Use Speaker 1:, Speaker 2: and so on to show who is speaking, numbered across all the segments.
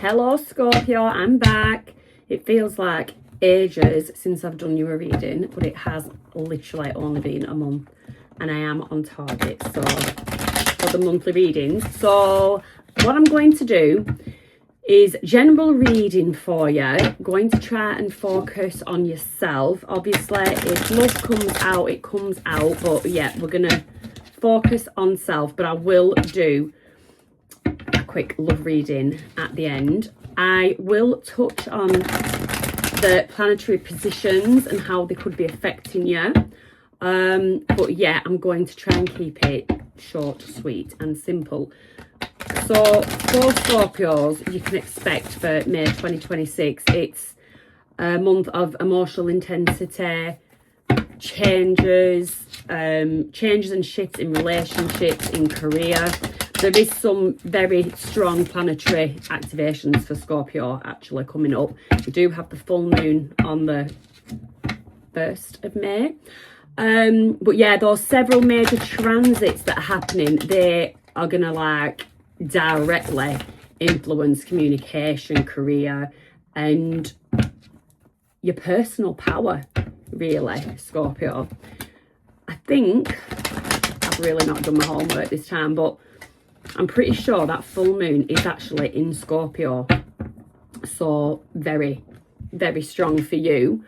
Speaker 1: Hello Scorpio, I'm back. It feels like ages since I've done your reading, but it has literally only been a month and I am on target for the monthly readings. So what I'm going to do is general reading for you. Going to try and focus on yourself. Obviously if love comes out, it comes out, but yeah, we're gonna focus on self, but I will do a quick love reading at the end. I will touch on the planetary positions and how they could be affecting you, but yeah, I'm going to try and keep it short, sweet and simple. So for Scorpios, you can expect for May 2026, it's a month of emotional intensity, changes and shifts in relationships, in career. There is some very strong planetary activations for Scorpio actually coming up. We do have the full moon on the 1st of May. But yeah, those several major transits that are happening, they are going to like directly influence communication, career and your personal power, really, Scorpio. I think I've really not done my homework this time, but I'm pretty sure that full moon is actually in Scorpio. So very, very strong for you.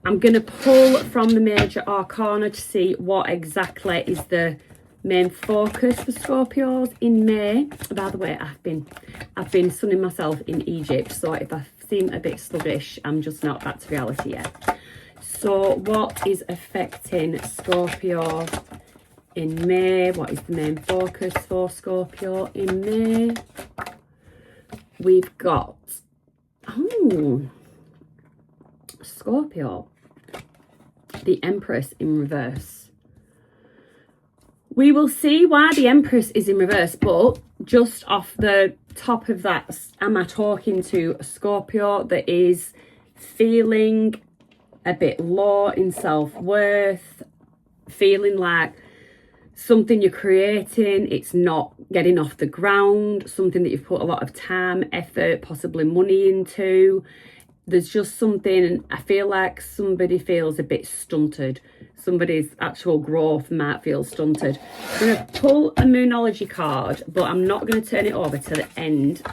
Speaker 1: I'm going to pull from the major arcana to see what exactly is the main focus for Scorpios in May. By the way, I've been sunning myself in Egypt, so if I seem a bit sluggish, I'm just not back to reality yet. So what is affecting Scorpio in May? What is the main focus for Scorpio in May? We've got, Scorpio, the Empress in reverse. We will see why the Empress is in reverse, but just off the top of that, am I talking to a Scorpio that is feeling a bit low in self-worth, feeling like something you're creating, it's not getting off the ground, something that you've put a lot of time, effort, possibly money into? There's just something, I feel like somebody feels a bit stunted. Somebody's actual growth might feel stunted. I'm going to pull a Moonology card, but I'm not going to turn it over to the end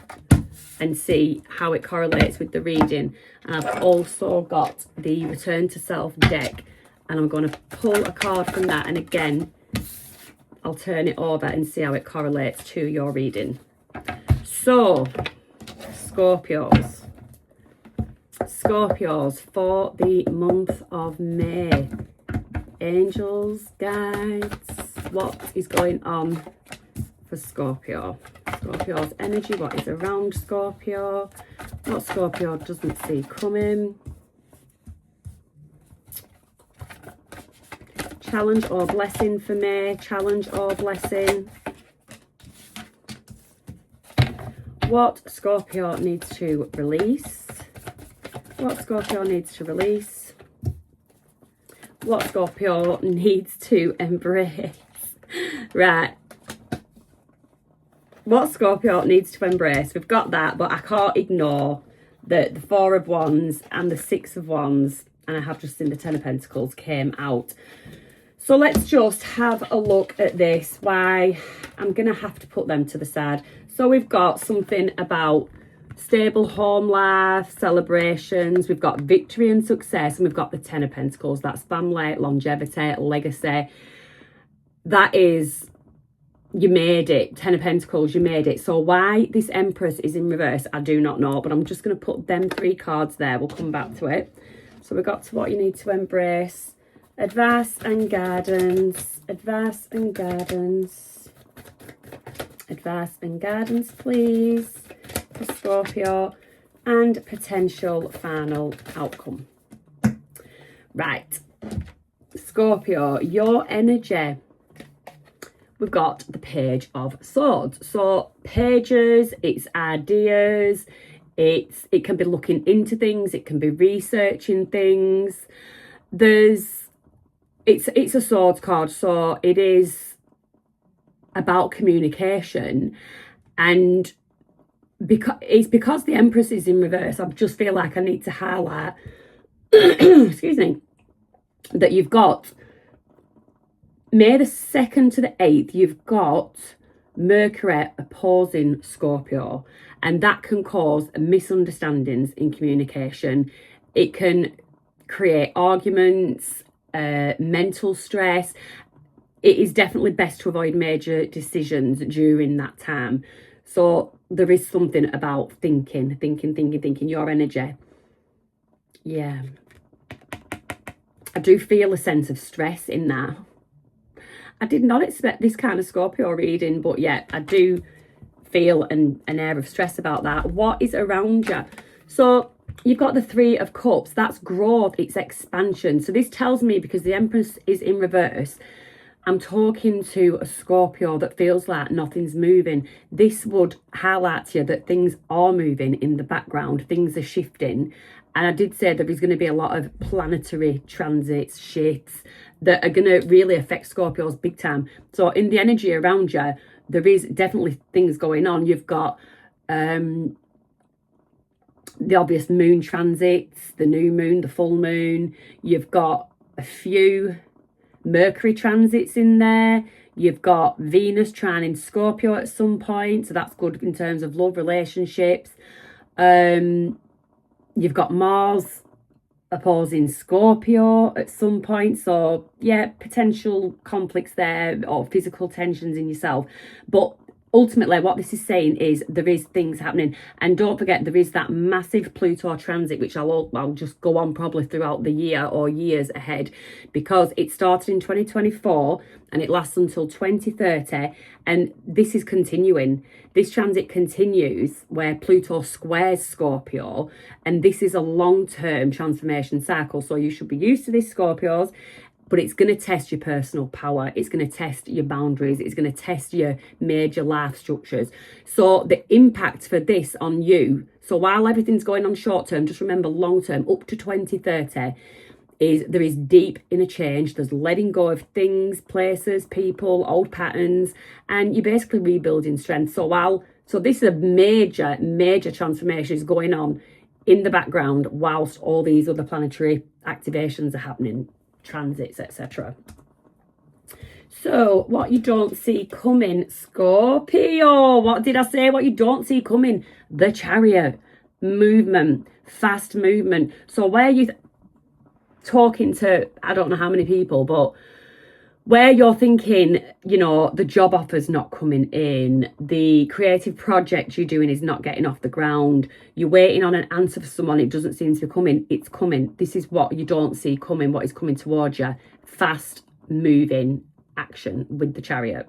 Speaker 1: and see how it correlates with the reading. And I've also got the Return to Self deck, and I'm going to pull a card from that, and again, I'll turn it over and see how it correlates to your reading. So, Scorpios for the month of May. Angels, guides, what is going on for Scorpio? Scorpio's energy, what is around Scorpio? What Scorpio doesn't see coming? Challenge or blessing for May? Challenge or blessing? What Scorpio needs to release? What Scorpio needs to release? What Scorpio needs to embrace? Right. What Scorpio needs to embrace? We've got that, but I can't ignore the Four of Wands and the Six of Wands, and I have just seen the Ten of Pentacles came out. So let's just have a look at this. Why I'm going to have to put them to the side. So we've got something about stable home life, celebrations. We've got victory and success. And we've got the Ten of Pentacles. That's family, longevity, legacy. That is, you made it. Ten of Pentacles, you made it. So why this Empress is in reverse, I do not know. But I'm just going to put them three cards there. We'll come back to it. So we got to what you need to embrace. Advice and guidance. Advice and guidance. Advice and guidance, please, for Scorpio. And potential final outcome. Right. Scorpio, your energy. We've got the Page of Swords. So pages, it's ideas. It can be looking into things. It can be researching things. It's a swords card, so it is about communication, and because the Empress is in reverse, I just feel like I need to highlight, excuse me, that you've got May the 2nd to the 8th, you've got Mercury opposing Scorpio, and that can cause misunderstandings in communication. It can create arguments, mental stress. It is definitely best to avoid major decisions during that time. So there is something about thinking, your energy. Yeah. I do feel a sense of stress in that. I did not expect this kind of Scorpio reading, but yeah, I do feel an air of stress about that. What is around you? So you've got the Three of Cups. That's growth, it's expansion. So this tells me, because the Empress is in reverse, I'm talking to a Scorpio that feels like nothing's moving. This would highlight to you that things are moving in the background. Things are shifting. And I did say there is going to be a lot of planetary transits, shifts that are going to really affect Scorpios big time. So in the energy around you, there is definitely things going on. You've got the obvious moon transits, the new moon, the full moon. You've got a few Mercury transits in there. You've got Venus trining Scorpio at some point, so that's good in terms of love, relationships. You've got Mars opposing Scorpio at some point, so yeah, potential conflicts there or physical tensions in yourself. But ultimately what this is saying is there is things happening. And don't forget, there is that massive Pluto transit, which I'll just go on probably throughout the year or years ahead, because it started in 2024 and it lasts until 2030, and this is continuing. This transit continues where Pluto squares Scorpio, and this is a long-term transformation cycle. So you should be used to this, Scorpios. But it's going to test your personal power. It's going to test your boundaries. It's going to test your major life structures. So the impact for this on you, so while everything's going on short term, just remember long term, up to 2030, is there is deep inner change. There's letting go of things, places, people, old patterns, and you're basically rebuilding strength. So this is a major transformation is going on in the background whilst all these other planetary activations are happening, transits, etc. So what you don't see coming, Scorpio. What did I say? What you don't see coming? The Chariot. Movement. Fast movement. So where you talking to, I don't know how many people, but where you're thinking, the job offer's not coming in, the creative project you're doing is not getting off the ground, you're waiting on an answer for someone, it doesn't seem to be coming, it's coming. This is what you don't see coming, what is coming towards you. Fast moving action with the Chariot.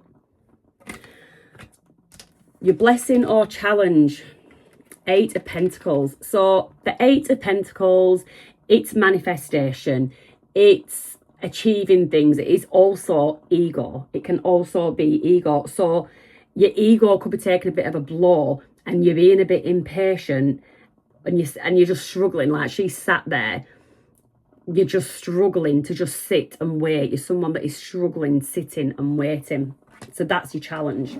Speaker 1: Your blessing or challenge, Eight of Pentacles. So the Eight of Pentacles, it's manifestation, it's achieving things. It is also ego. It can also be ego. So your ego could be taking a bit of a blow and you're being a bit impatient and you're just struggling. Like she sat there, you're just struggling to just sit and wait. You're someone that is struggling, sitting and waiting. So that's your challenge.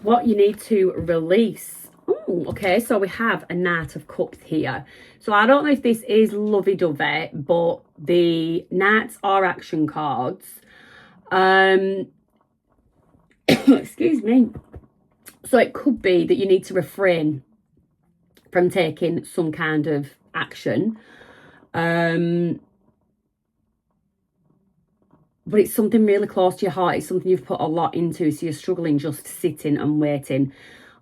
Speaker 1: What you need to release. Oh, okay, so we have a Knight of Cups here. So I don't know if this is lovey-dovey, but the Knights are action cards. Excuse me. So it could be that you need to refrain from taking some kind of action. But it's something really close to your heart. It's something you've put a lot into, so you're struggling just sitting and waiting.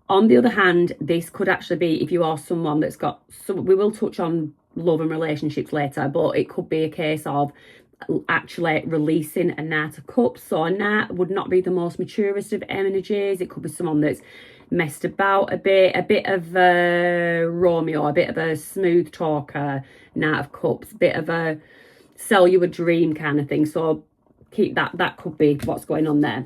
Speaker 1: On the other hand, this could actually be if you are someone that's got, so we will touch on love and relationships later, but it could be a case of actually releasing a Knight of Cups. So a Knight would not be the most maturest of energies. It could be someone that's messed about a bit of a Romeo, a bit of a smooth talker, Knight of Cups, bit of a sell you a dream kind of thing. So keep that could be what's going on there.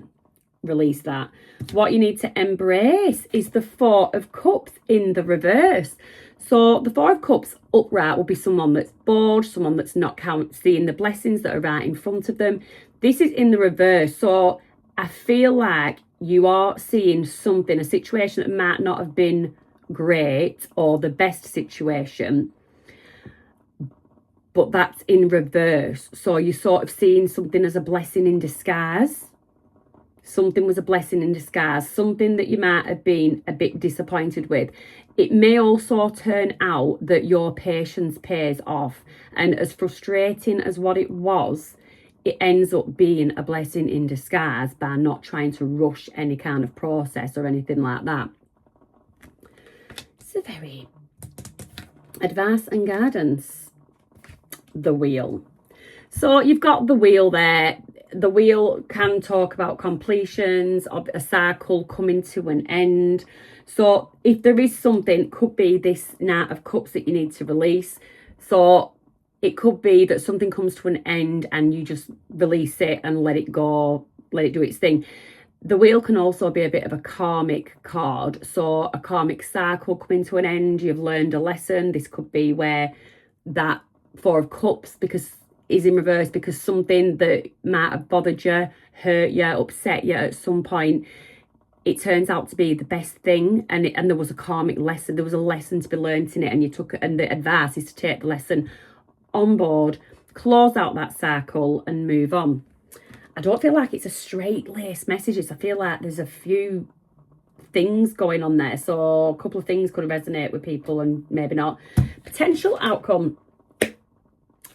Speaker 1: Release that. What you need to embrace is the Four of Cups in the reverse. So the Four of Cups upright will be someone that's bored, someone that's not seeing the blessings that are right in front of them. This is in the reverse. So I feel like you are seeing something, a situation that might not have been great or the best situation, but that's in reverse. So you're sort of seeing something as a blessing in disguise. Something was a blessing in disguise, something that you might have been a bit disappointed with. It may also turn out that your patience pays off, and as frustrating as what it was, it ends up being a blessing in disguise by not trying to rush any kind of process or anything like that. It's a very advice and guidance. The wheel. So you've got the wheel there. The wheel can talk about completions of a cycle coming to an end. So if there is something, could be this Knight of Cups that you need to release. So it could be that something comes to an end and you just release it and let it go, let it do its thing. The wheel can also be a bit of a karmic card. So a karmic cycle coming to an end, you've learned a lesson. This could be where that Four of Cups is in reverse because something that might have bothered you, hurt you, upset you at some point, it turns out to be the best thing, and there was a karmic lesson. There was a lesson to be learnt in it, and you took it, and the advice is to take the lesson on board, close out that cycle and move on. I don't feel like it's a straight-laced message. I feel like there's a few things going on there. So a couple of things could resonate with people and maybe not. Potential outcome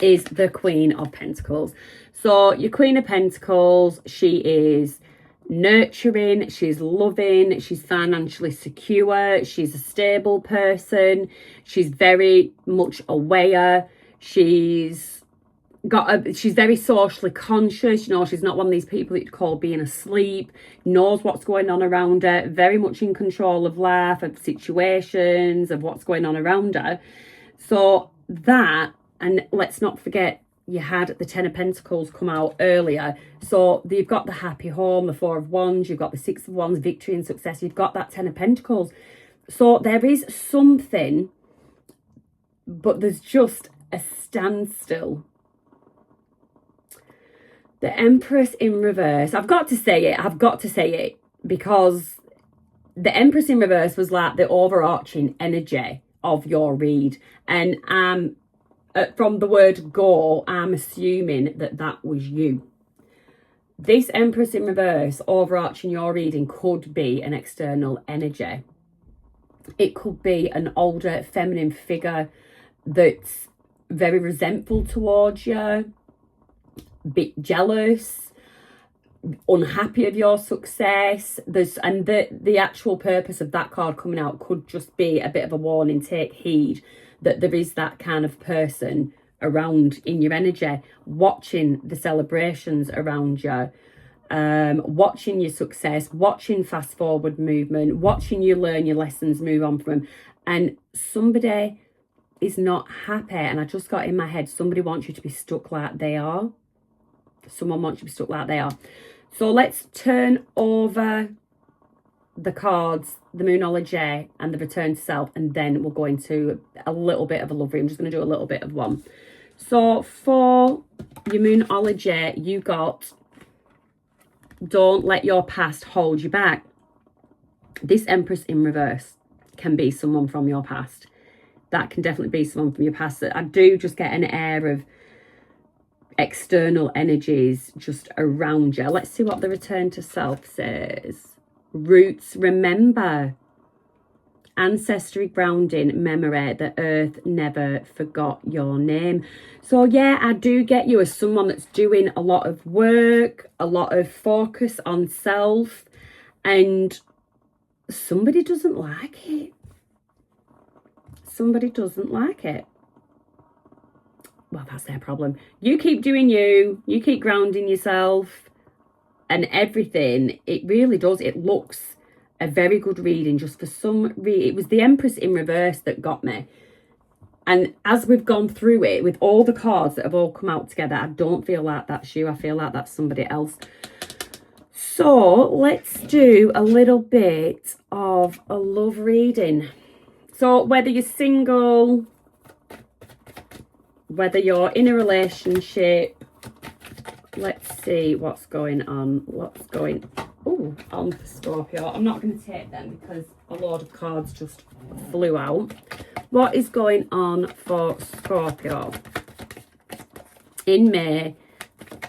Speaker 1: is the Queen of Pentacles. So your Queen of Pentacles, she is nurturing, she's loving, she's financially secure, she's a stable person, she's very much aware, she's very socially conscious. You know, she's not one of these people that you'd call being asleep, knows what's going on around her, very much in control of life, of situations, of what's going on around her. So that, and let's not forget, you had the Ten of Pentacles come out earlier. So you've got the happy home, the Four of Wands, you've got the Six of Wands, victory and success, you've got that Ten of Pentacles. So there is something, but there's just a standstill. The Empress in reverse. I've got to say it, because the Empress in reverse was like the overarching energy of your read. And from the word go, I'm assuming that was you. This Empress in reverse overarching your reading could be an external energy. It could be an older feminine figure that's very resentful towards you, bit jealous, unhappy of your success. The actual purpose of that card coming out could just be a bit of a warning. Take heed that there is that kind of person around in your energy, watching the celebrations around you, watching your success, watching fast forward movement, watching you learn your lessons, move on from them. And somebody is not happy, and I just got in my head, somebody wants you to be stuck like they are. Someone wants you to be stuck like they are. So let's turn over the cards, the Moonology and the Return to Self, and then we'll go into a little bit of a love read. I'm just going to do a little bit of one. So for your Moonology, you got, don't let your past hold you back. This Empress in reverse can be someone from your past. That can definitely be someone from your past. I do just get an air of external energies just around you. Let's see what the Return to Self says. Roots, remember. Ancestry, grounding, memory. The earth never forgot your name. So yeah, I do get you as someone that's doing a lot of work, a lot of focus on self, and somebody doesn't like it. Somebody doesn't like it. Well, that's their problem. You keep doing you keep grounding yourself and everything. It really does. It looks a very good reading. Just for some reason, it was the Empress in reverse that got me. And as we've gone through it with all the cards that have all come out together, I don't feel like that's you. I feel like that's somebody else. So let's do a little bit of a love reading. So whether you're single, whether you're in a relationship, Let's see what's going on. On for Scorpio. I'm not going to take them because a load of cards just flew out. What is going on for Scorpio in May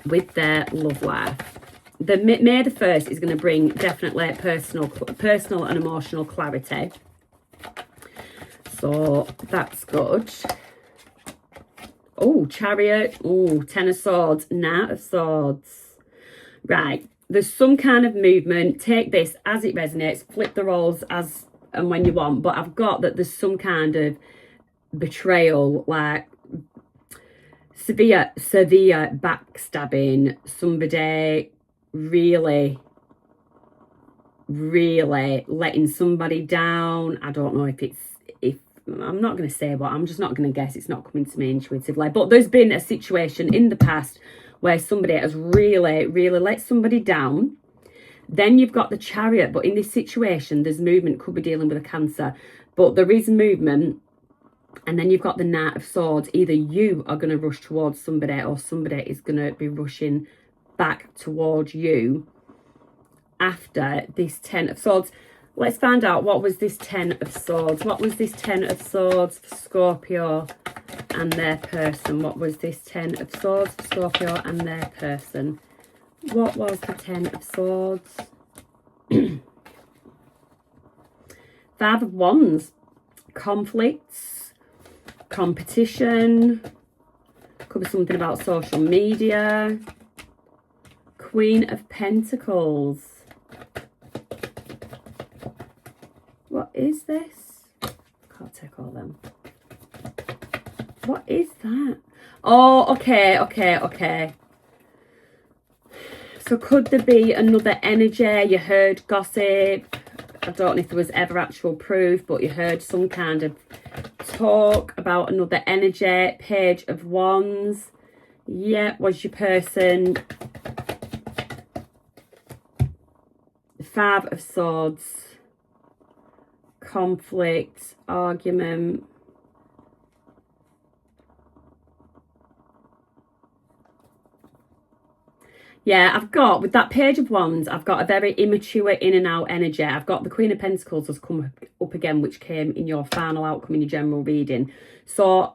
Speaker 1: with their love life? May the 1st is going to bring definitely personal and emotional clarity. So that's good. Oh, Chariot. Oh, Ten of Swords. Knight of Swords. Right. There's some kind of movement. Take this as it resonates. Flip the roles as and when you want. But I've got that there's some kind of betrayal, like severe backstabbing. Somebody really letting somebody down. I don't know if I'm not going to say what, I'm just not going to guess. It's not coming to me intuitively. But there's been a situation in the past where somebody has really let somebody down. Then you've got the Chariot, but in this situation, there's movement, could be dealing with a Cancer. But there is movement. And then you've got the Knight of Swords. Either you are going to rush towards somebody or somebody is going to be rushing back towards you after this Ten of Swords. Let's find out what was this Ten of Swords. What was this Ten of Swords for Scorpio and their person? What was this Ten of Swords for Scorpio and their person? What was the Ten of Swords? Five of Wands. Conflicts. Competition. Could be something about social media. Queen of Pentacles. What is this? Can't take all them. What is that? Oh, okay. So could there be another energy? You heard gossip. I don't know if there was ever actual proof, but you heard some kind of talk about another energy. Page of Wands. Yeah, was your person. Five of Swords. Conflict, argument. Yeah, I've got, with that Page of Wands, I've got a very immature in and out energy. I've got the Queen of Pentacles has come up again, which came in your final outcome in your general reading. So,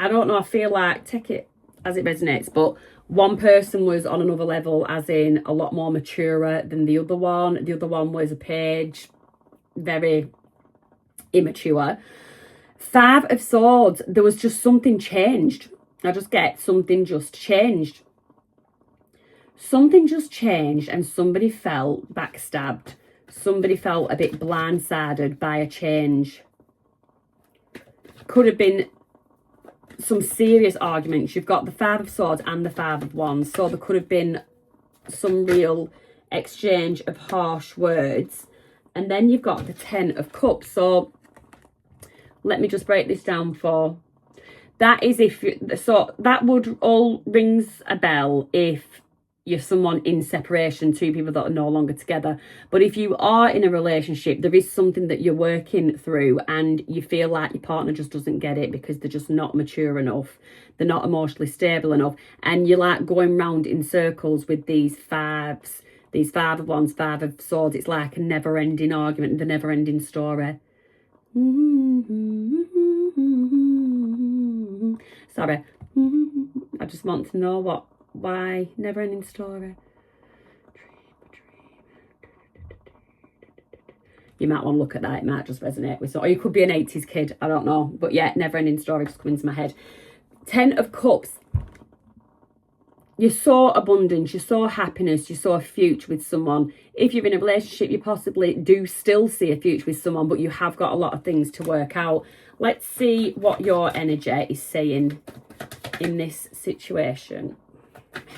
Speaker 1: I don't know, I feel like, take it as it resonates, but one person was on another level, as in a lot more mature than the other one. The other one was a page, very immature. Five of Swords, there was just something changed. I just get something just changed. Something just changed and somebody felt backstabbed. Somebody felt a bit blindsided by a change. Could have been some serious arguments. You've got the Five of Swords and the Five of Wands. So there could have been some real exchange of harsh words. And then you've got the Ten of Cups. So let me just break this down for. That is if you, so that would all rings a bell if you're someone in separation, two people that are no longer together. But if you are in a relationship, there is something that you're working through and you feel like your partner just doesn't get it because they're just not mature enough. They're not emotionally stable enough. And you're like going round in circles with these fives, these Five of Wands, Five of Swords. It's like a never-ending argument, the never-ending story. Sorry. I just want to know why never-ending story. You might want to look at that. It might just resonate with. Or you could be an 80s kid. I don't know. But yeah, never-ending story just coming to my head. Ten of Cups. You saw abundance, you saw happiness, you saw a future with someone. If you're in a relationship, you possibly do still see a future with someone, but you have got a lot of things to work out. Let's see what your energy is saying in this situation.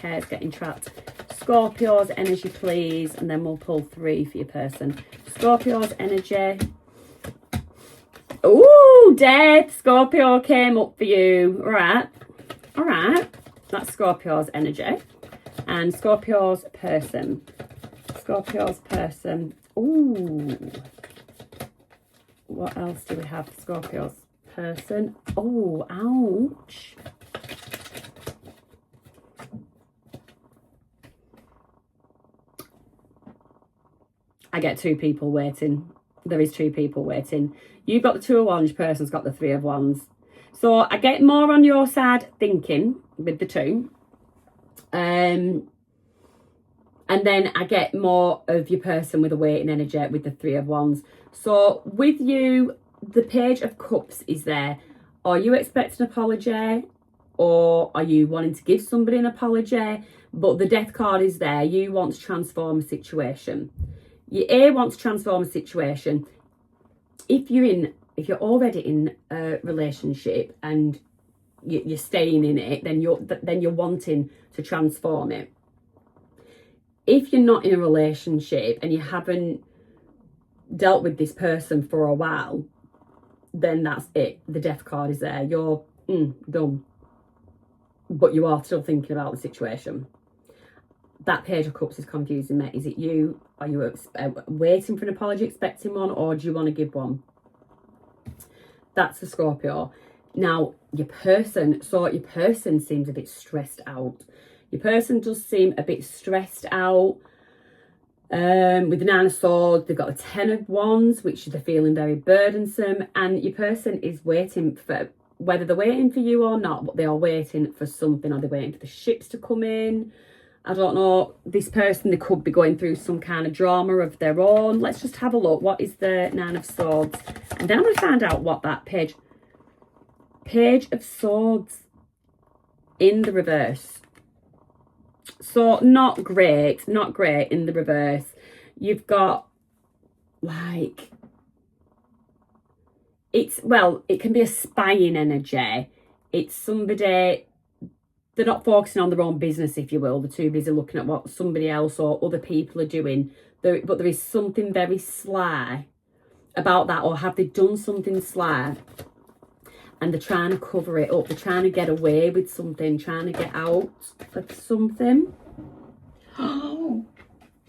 Speaker 1: Hair's getting trapped. Scorpio's energy, please, and then we'll pull 3 for your person. Scorpio's energy. Ooh, Death. Scorpio came up for you. All right. That's Scorpio's energy. And Scorpio's person. Ooh. What else do we have for Scorpio's person? Oh, ouch. I get two people waiting. There is two people waiting. You've got the Two of Wands, your person's got the Three of Wands. So I get more on your side thinking with the two. And then I get more of your person with a waiting energy with the Three of Wands. So with you, the Page of Cups is there. Are you expecting an apology? Or are you wanting to give somebody an apology? But the Death card is there. You want to transform a situation. You want to transform a situation. If you're already in a relationship and you're staying in it, then you're wanting to transform it. If you're not in a relationship and you haven't dealt with this person for a while, then that's it. The Death card is there. You're done. But you are still thinking about the situation. That Page of Cups is confusing me. Is it you? Are you waiting for an apology, expecting one, or do you want to give one? That's a Scorpio. Now, your person seems a bit stressed out. Your person does seem a bit stressed out. With the Nine of Swords, they've got the Ten of Wands, which they're feeling very burdensome. And your person is waiting for, whether they're waiting for you or not, but they are waiting for something. Are they waiting for the ships to come in? I don't know. This person, they could be going through some kind of drama of their own. Let's just have a look. What is the Nine of Swords? And then I'm going to find out what that Page of Swords in the reverse. So not great in the reverse. You've got like, it can be a spying energy. It's somebody, they're not focusing on their own business, if you will. They're too busy looking at what somebody else or other people are doing. But there is something very sly about that, or have they done something sly and they're trying to cover it up? They're trying to get away with something, trying to get out of something. Oh,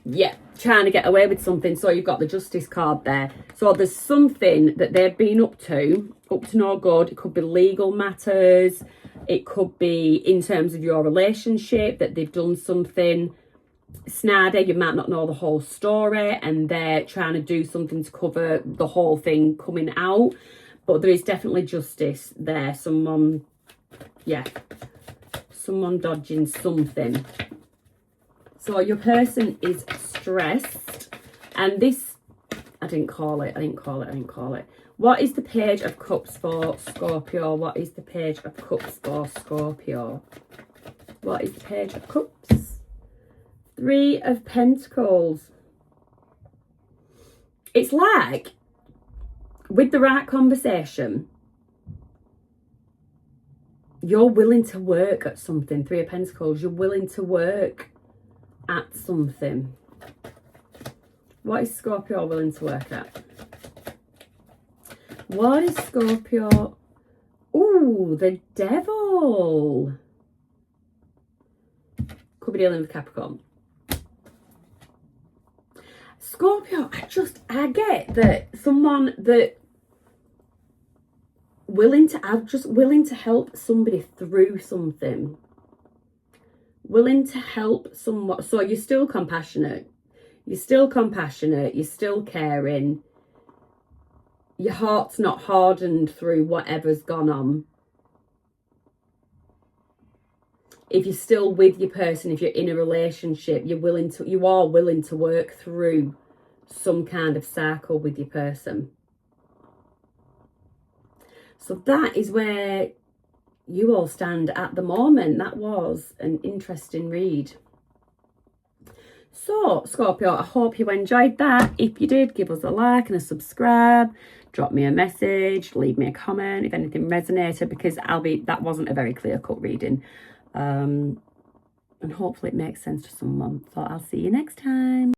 Speaker 1: yeah, trying to get away with something. So you've got the Justice card there. So there's something that they've been up to no good. It could be legal matters. It could be in terms of your relationship that they've done something snardy. You might not know the whole story and they're trying to do something to cover the whole thing coming out. But there is definitely justice there. Someone dodging something. So your person is stressed. And this, I didn't call it. What is the Page of Cups for Scorpio? What is the Page of Cups for Scorpio? What is the Page of Cups? Three of Pentacles. It's like, with the right conversation, you're willing to work at something. Three of Pentacles, you're willing to work at something. What is Scorpio willing to work at? What is Scorpio? Ooh, the Devil. Could be dealing with Capricorn. Scorpio, I get that someone that willing to help somebody through something. Willing to help someone. So you're still compassionate. You're still caring. Your heart's not hardened through whatever's gone on. If you're still with your person, if you're in a relationship, you are willing to work through some kind of cycle with your person. So that is where you all stand at the moment. That was an interesting read. So, Scorpio, I hope you enjoyed that. If you did, give us a like and a subscribe. Drop me a message, leave me a comment if anything resonated, because that wasn't a very clear-cut reading. And hopefully it makes sense to someone. So I'll see you next time.